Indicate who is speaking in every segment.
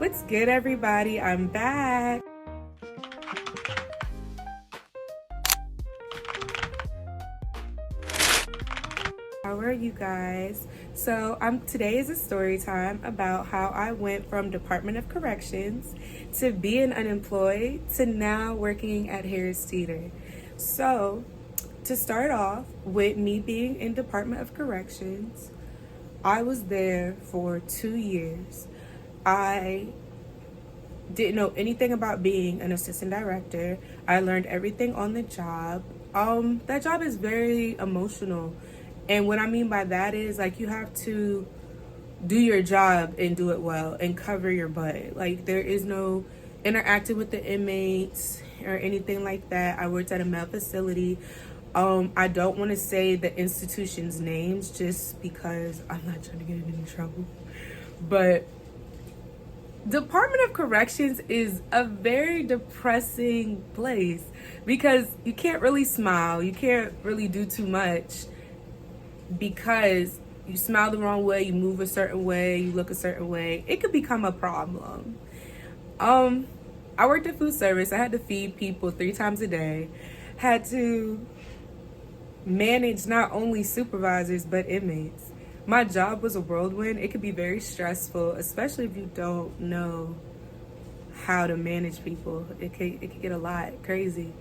Speaker 1: What's good, everybody? I'm back. How are you guys? So today is a story time about how I went from Department of Corrections to being unemployed to now working at Harris Teeter. So to start off with me being in Department of Corrections, I was there for 2 years. I didn't know anything about being an assistant director. I learned everything on the job. That job is very emotional. And what I mean by that is like you have to do your job and do it well and cover your butt. Like there is no interacting with the inmates or anything like that. I worked at a male facility. I don't want to say the institution's names just because I'm not trying to get in any trouble. But Department of Corrections is a very depressing place because you can't really smile. You can't really do too much because you smile the wrong way, you move a certain way, you look a certain way. It could become a problem. I worked at food service. I had to feed people 3 times a day. Had to manage not only supervisors but inmates. My job was a whirlwind. It could be very stressful, especially if you don't know how to manage people. It could get a lot crazy.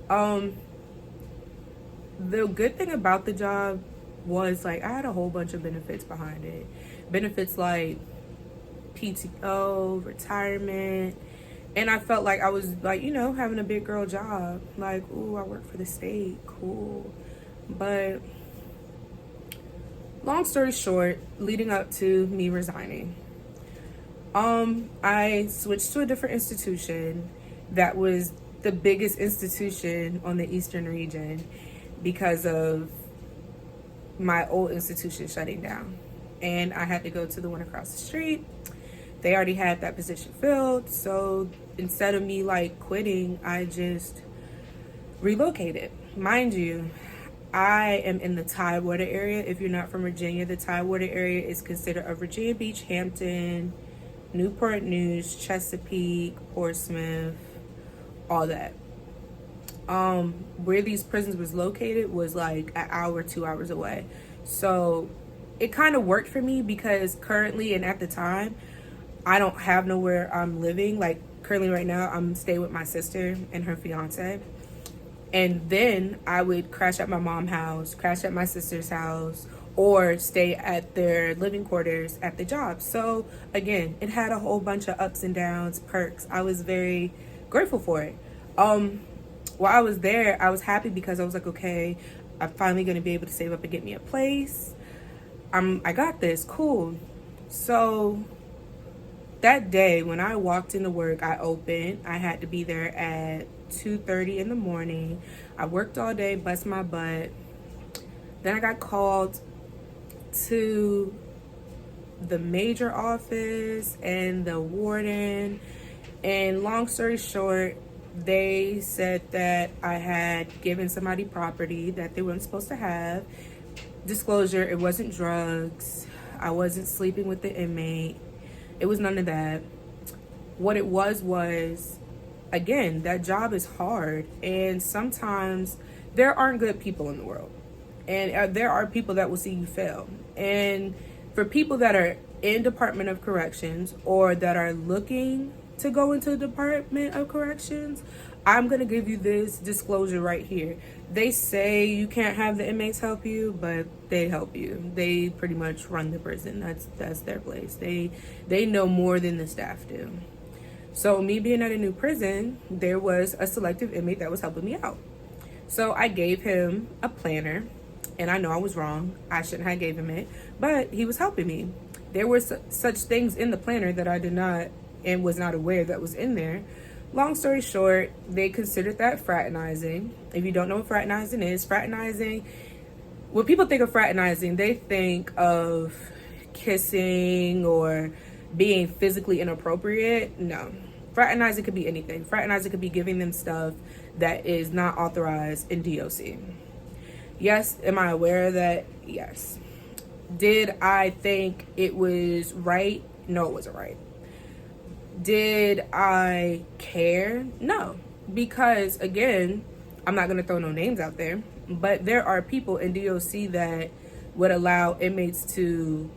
Speaker 1: The good thing about the job was like I had a whole bunch of benefits behind it. Benefits like PTO, retirement, and I felt like I was like, having a big girl job. Like, ooh, I work for the state, cool. But long story short, leading up to me resigning, I switched to a different institution that was the biggest institution on the eastern region because of my old institution shutting down. And I had to go to the one across the street. They already had that position filled. So instead of me like quitting, I just relocated. Mind you, I am in the Tidewater area. If you're not from Virginia, the Tidewater area is considered a Virginia Beach, Hampton, Newport News, Chesapeake, Portsmouth, all that. Where these prisons was located was like an hour, 2 hours away. So it kind of worked for me because currently and at the time, I don't have nowhere I'm living. Like currently right now, I'm staying with my sister and her fiance. And then I would crash at my mom's house, crash at my sister's house, or stay at their living quarters at the job. So again, it had a whole bunch of ups and downs, perks. I was very grateful for it. While I was there, I was happy because I was like, okay, I'm finally going to be able to save up and get me a place. I got this, cool. So that day when I walked into work, I had to be there at 2:30 in the morning. I worked all day, bust my butt. Then I got called to the major office and the warden. And long story short, they said that I had given somebody property that they weren't supposed to have. Disclosure, it wasn't drugs. I wasn't sleeping with the inmate. It was none of that. What it was, again, that job is hard. And sometimes there aren't good people in the world. And there are people that will see you fail. And for people that are in Department of Corrections or that are looking to go into the Department of Corrections, I'm going to give you this disclosure right here. They say you can't have the inmates help you, but they help you. They pretty much run the prison. That's their place. They know more than the staff do. So me being at a new prison, there was a selective inmate that was helping me out. So I gave him a planner, and I know I was wrong. I shouldn't have gave him it, but he was helping me. There were such things in the planner that I did not and was not aware that was in there. Long story short, they considered that fraternizing. If you don't know what fraternizing is, when people think of fraternizing, they think of kissing or being physically inappropriate. No. Fraternizing could be anything. Fraternizing could be giving them stuff that is not authorized in DOC. Yes, am I aware of that? Yes. Did I think it was right? No, it wasn't right. Did I care? No, because again, I'm not going to throw no names out there, but there are people in DOC that would allow inmates to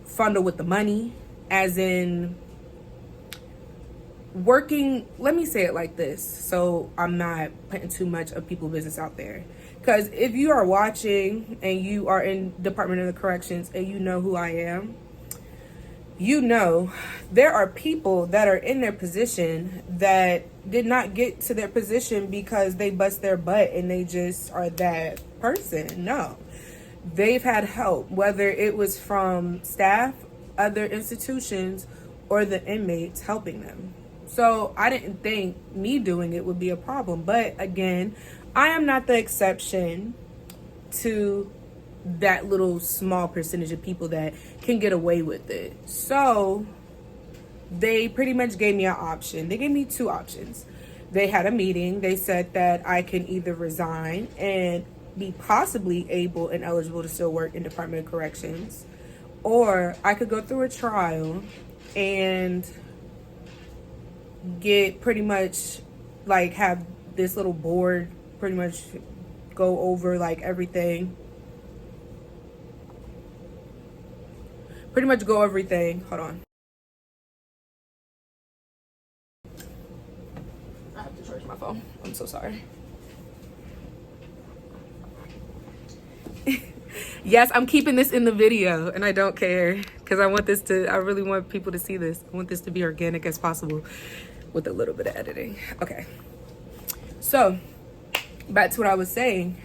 Speaker 1: fondle with the money, as in working. Let me say it like this, so I'm not putting too much of people's business out there. Because if you are watching and you are in Department of the Corrections and you know who I am, you know there are people that are in their position that did not get to their position because they bust their butt and they just are that person. No, they've had help, whether it was from staff, other institutions, or the inmates helping them. So I didn't think me doing it would be a problem. But again, I am not the exception to that little small percentage of people that can get away with it. So they pretty much gave me an option. They gave me two options. They had a meeting. They said that I can either resign and be possibly able and eligible to still work in Department of Corrections, or I could go through a trial and get pretty much like have this little board pretty much go over like everything. Hold on. I have to charge my phone. I'm so sorry. Yes, I'm keeping this in the video and I don't care because I really want people to see this. I want this to be organic as possible with a little bit of editing. Okay. So back to what I was saying.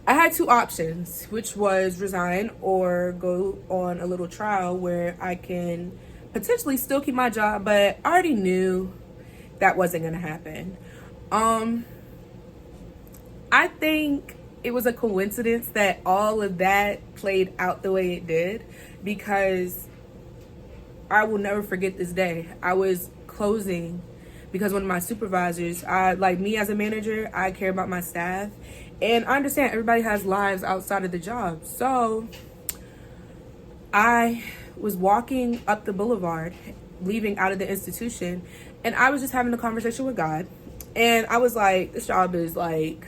Speaker 1: I had two options, which was resign or go on a little trial where I can potentially still keep my job, but I already knew that wasn't going to happen. I think it was a coincidence that all of that played out the way it did, because I will never forget this day. I was closing because one of my supervisors, like me as a manager, I care about my staff. And I understand everybody has lives outside of the job. So I was walking up the boulevard, leaving out of the institution, and I was just having a conversation with God. And I was like, this job is like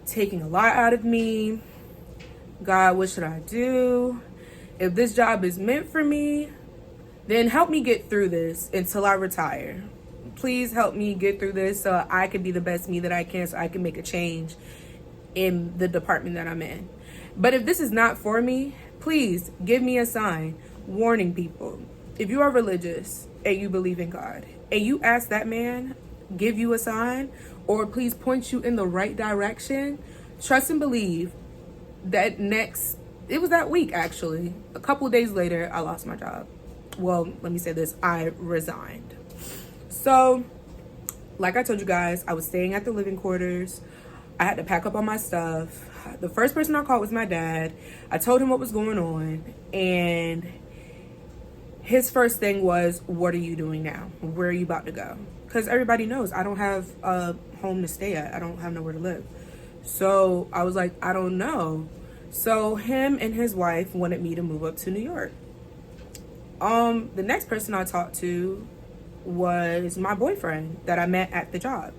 Speaker 1: taking a lot out of me. God, what should I do? If this job is meant for me, then help me get through this until I retire. Please help me get through this so I can be the best me that I can, so I can make a change in the department that I'm in. But if this is not for me, please give me a sign warning people. If you are religious and you believe in God and you ask that man give you a sign or please point you in the right direction, trust and believe that it was that week actually, a couple of days later, I lost my job. Well, let me say this, I resigned. So like I told you guys, I was staying at the living quarters. I had to pack up all my stuff. The first person I called was my dad. I told him what was going on, and his first thing was, what are you doing now? Where are you about to go? Because everybody knows I don't have a home to stay at. I don't have nowhere to live. So I was like, I don't know. So him and his wife wanted me to move up to New York. The next person I talked to was my boyfriend that I met at the job.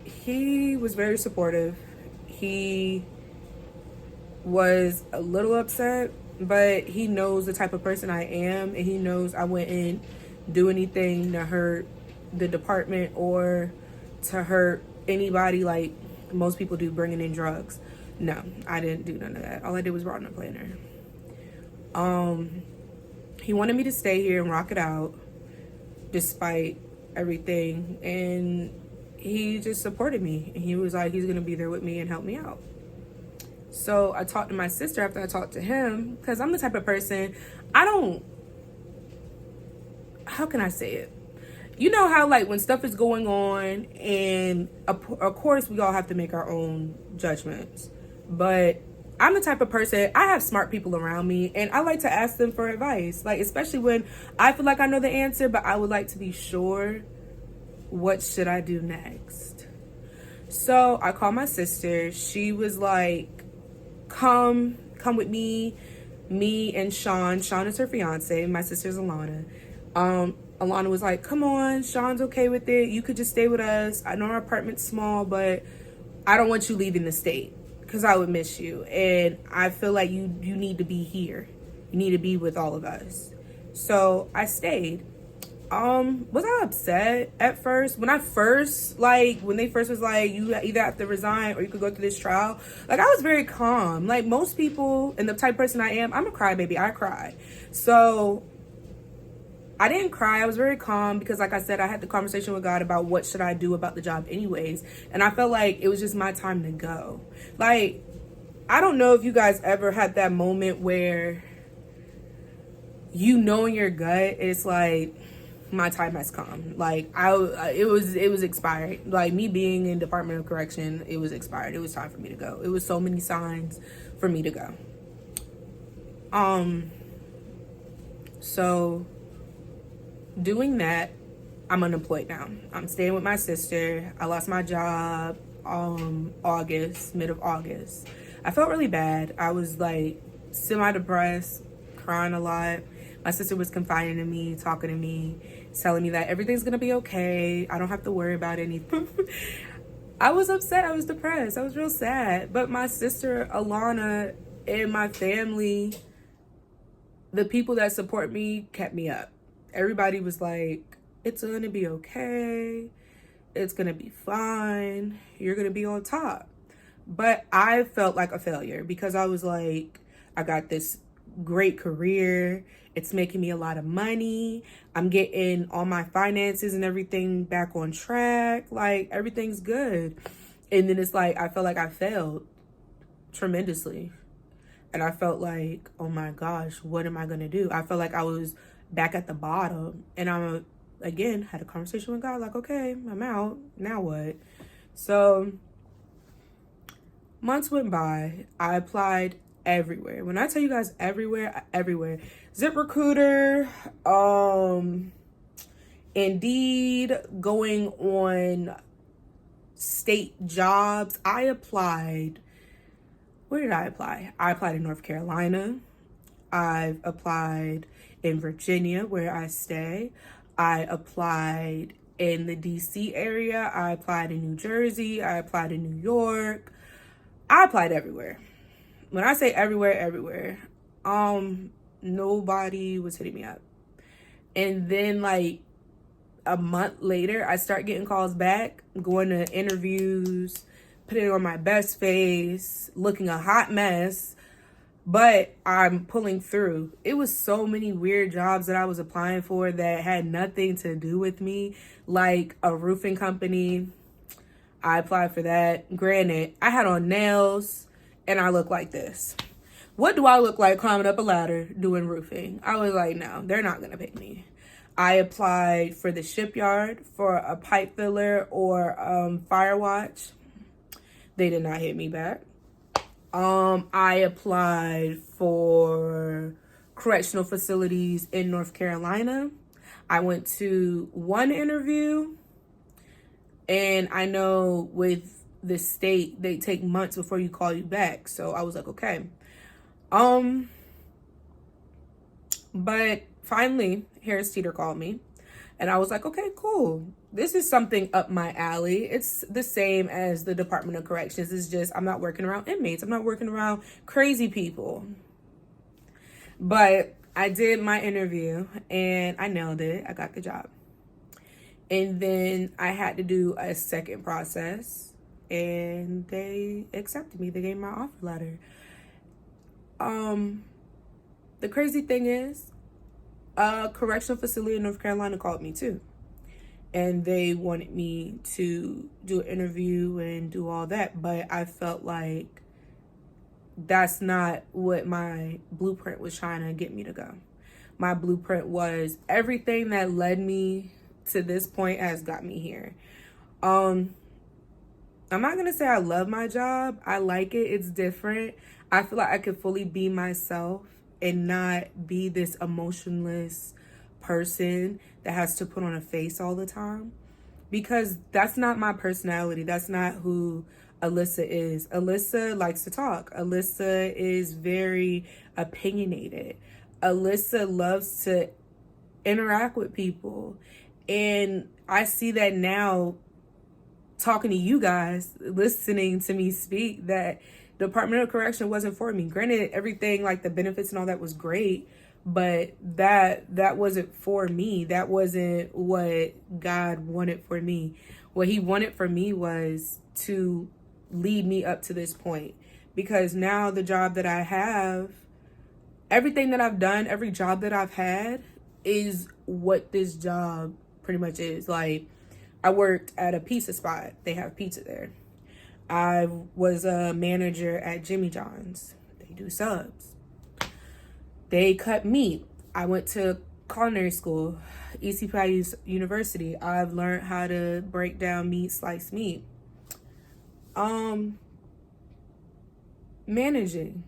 Speaker 1: He was very supportive. He was a little upset, but he knows the type of person I am, and he knows I wouldn't do anything to hurt the department or to hurt anybody like most people do, bringing in drugs. No, I didn't do none of that. All I did was run a planner. He wanted me to stay here and rock it out despite everything, and he just supported me. And he was like, he's gonna be there with me and help me out. So I talked to my sister after I talked to him, because I'm the type of person, how can I say it? You know how like when stuff is going on, and of course we all have to make our own judgments, but I'm the type of person, I have smart people around me, and I like to ask them for advice, like especially when I feel like I know the answer, but I would like to be sure. What should I do next? So I called my sister. She was like, come with me. Me and Sean is her fiance, my sister's Alana. Alana was like, come on, Sean's okay with it. You could just stay with us. I know our apartment's small, but I don't want you leaving the state because I would miss you. And I feel like you need to be here. You need to be with all of us. So I stayed. Was I upset at first? When they first was like, you either have to resign or you could go through this trial, like, I was very calm. Like most people, and the type of person I am, I'm a crybaby. I cry. So I didn't cry. I was very calm because, like I said, I had the conversation with God about what should I do about the job anyways. And I felt like it was just my time to go. Like, I don't know if you guys ever had that moment where you know in your gut, it's like, my time has come. Like, it was expired. Like, me being in Department of Correction, it was expired. It was time for me to go. It was so many signs for me to go. So doing that, I'm unemployed now. I'm staying with my sister. I lost my job mid of August. I felt really bad. I was like semi-depressed, crying a lot. My sister was confiding in me, talking to me, telling me that everything's gonna be okay. I don't have to worry about anything. I was upset. I was depressed. I was real sad. But my sister, Alana, and my family, the people that support me, kept me up. Everybody was like, it's gonna be okay. It's gonna be fine. You're gonna be on top. But I felt like a failure because I was like, I got this great career. It's making me a lot of money. I'm getting all my finances and everything back on track. Like, everything's good. And then it's like, I felt like I failed tremendously. And I felt like, oh my gosh, what am I going to do? I felt like I was back at the bottom. And again, had a conversation with God, like, okay, I'm out. Now what? So months went by. I applied everywhere. When I tell you guys everywhere. ZipRecruiter, Indeed, going on state jobs. I applied. Where did I apply? I applied in North Carolina. I've applied in Virginia, where I stay. I applied in the DC area. I applied in New Jersey. I applied in New York. I applied everywhere. When I say everywhere, nobody was hitting me up. And then like a month later, I start getting calls back, going to interviews, putting on my best face, looking a hot mess, but I'm pulling through. It was so many weird jobs that I was applying for that had nothing to do with me, like a roofing company. I applied for that. Granted, I had on nails and I look like this. What do I look like climbing up a ladder doing roofing? I was like, no, they're not going to pick me. I applied for the shipyard for a pipe filler or fire watch. They did not hit me back. I applied for correctional facilities in North Carolina. I went to one interview, and I know with the state, they take months before you call you back. So I was like, okay. But finally, Harris Teeter called me, and I was like, okay, cool. This is something up my alley. It's the same as the Department of Corrections. It's just I'm not working around inmates. I'm not working around crazy people. But I did my interview, and I nailed it. I got the job. And then I had to do a second process, and they accepted me. They gave me my offer letter. The crazy thing is, a correctional facility in North Carolina called me too. And they wanted me to do an interview and do all that. But I felt like that's not what my blueprint was trying to get me to go. My blueprint was everything that led me to this point has got me here. I'm not going to say I love my job. I like it. It's different. I feel like I could fully be myself and not be this emotionless person that has to put on a face all the time, because that's not my personality. That's not who Alyssa is. Alyssa likes to talk. Alyssa is very opinionated. Alyssa loves to interact with people. And I see that now talking to you guys, listening to me speak, that Department of Correction wasn't for me. Granted, everything like the benefits and all that was great, but that wasn't for me. That wasn't what God wanted for me. What he wanted for me was to lead me up to this point. Because now the job that I have, everything that I've done, every job that I've had is what this job pretty much is. Like, I worked at a pizza spot. They have pizza there. I was a manager at Jimmy John's. They do subs. They cut meat. I went to culinary school, ECPI University. I've learned how to break down meat, slice meat. Managing.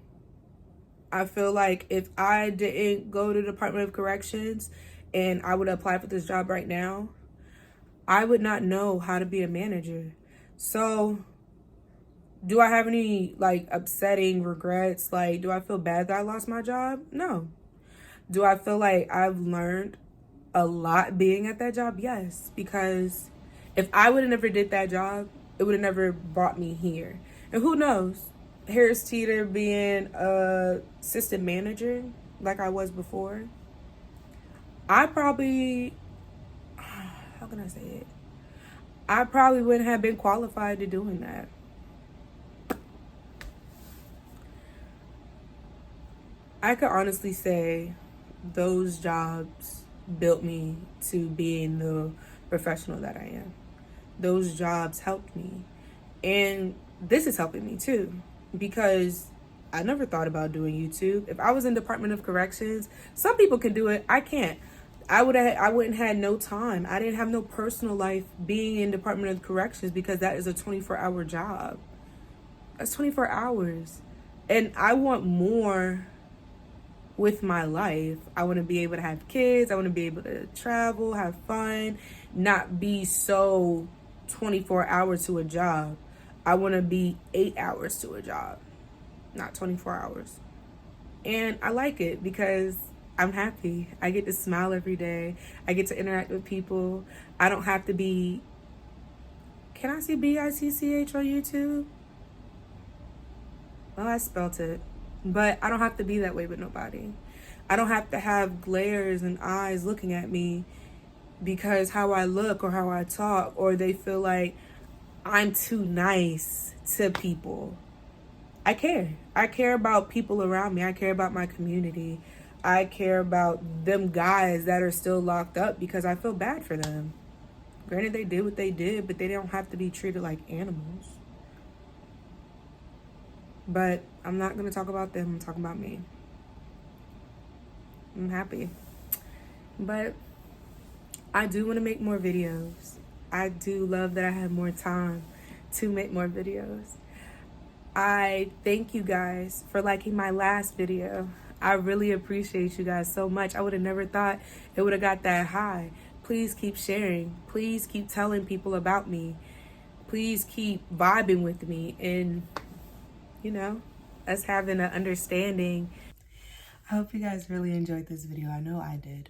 Speaker 1: I feel like if I didn't go to the Department of Corrections and I would apply for this job right now, I would not know how to be a manager. So, do I have any like upsetting regrets? Like, do I feel bad that I lost my job? No. Do I feel like I've learned a lot being at that job? Yes, because if I would have never did that job, it would have never brought me here. And who knows? Harris Teeter being a assistant manager like I was before, I probably, how can I say it? I probably wouldn't have been qualified to doing that. I could honestly say those jobs built me to being the professional that I am. Those jobs helped me. And this is helping me too, because I never thought about doing YouTube. If I was in Department of Corrections, some people can do it. I can't. I wouldn't had no time. I didn't have no personal life being in Department of Corrections, because that is a 24-hour job. That's 24 hours. And I want more with my life. I want to be able to have kids. I want to be able to travel, have fun, not be so 24 hours to a job. I want to be 8 hours to a job, not 24 hours. And I like it because I'm happy. I get to smile every day. I get to interact with people. I don't have to be, can I see BITCH on YouTube? Well, I spelt it. But I don't have to be that way with nobody. I don't have to have glares and eyes looking at me because how I look or how I talk, or they feel like I'm too nice to people. I care. I care about people around me. I care about my community. I care about them guys that are still locked up because I feel bad for them. Granted, they did what they did, but they don't have to be treated like animals. But I'm not going to talk about them. I'm talking about me. I'm happy. But I do want to make more videos. I do love that I have more time to make more videos. I thank you guys for liking my last video. I really appreciate you guys so much. I would have never thought it would have got that high. Please keep sharing. Please keep telling people about me. Please keep vibing with me and, you know, us having an understanding. I hope you guys really enjoyed this video. I know I did.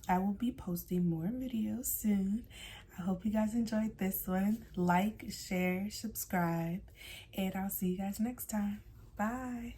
Speaker 1: I will be posting more videos soon. I hope you guys enjoyed this one. Like, share, subscribe, and I'll see you guys next time. Bye.